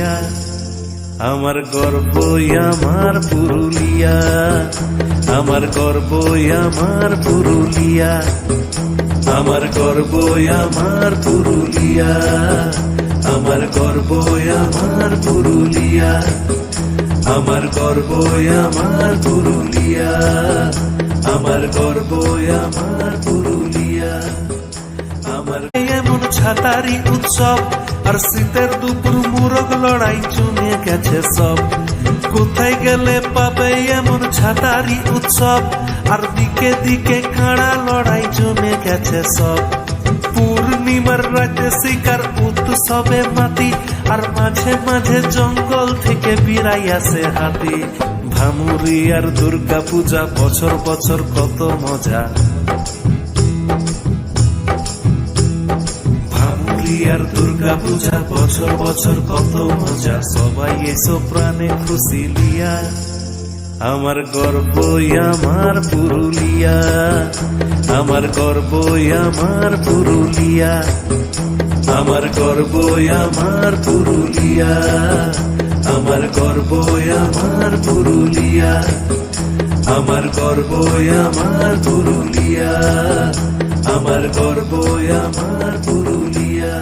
পুরুলিয়া, আমার গর্বই আমার পুরুলিয়া, আমার গর্বই আমার পুরুলিয়া, আমার গর্বই আমার পুরুলিয়া, আমার গর্বই আমার পুরুলিয়া, আমার গর্বই আমার পুরুলিয়া, আমার গর্বই আমার পুরুলিয়া। আমার এমন ছাতারি উৎসব আর শীতের দুপুর মুরগ লড়াই জমে গেছে সব। কোথায় গেলে পাবে এমন ছাতারি উৎসব আর দিকে দিকে কাঁড়া লড়াই জমে গেছে সব। পূর্ণিমার রাতে শিকার উৎসবে মাতি আর মাঝে মাঝে জঙ্গল থেকে বিরাই আসে হাতি। ভামুরি আর দুর্গা পূজা বছর বছর কত মজা, ভামুরি আর দুর্গা পূজা বছর বছর কত মজা। সবাই এসো প্রাণে খুশি লিয়া, আমার গর্বই আমার পুরুলিয়া, আমার গর্বই আমার পুরুলিয়া, আমার গর্বই আমার পুরুলিয়া, আমার গর্বই আমার পুরুলিয়া, আমার গর্বই আমার পুরুলিয়া, আমার গর্বই আমার পুরুলিয়া।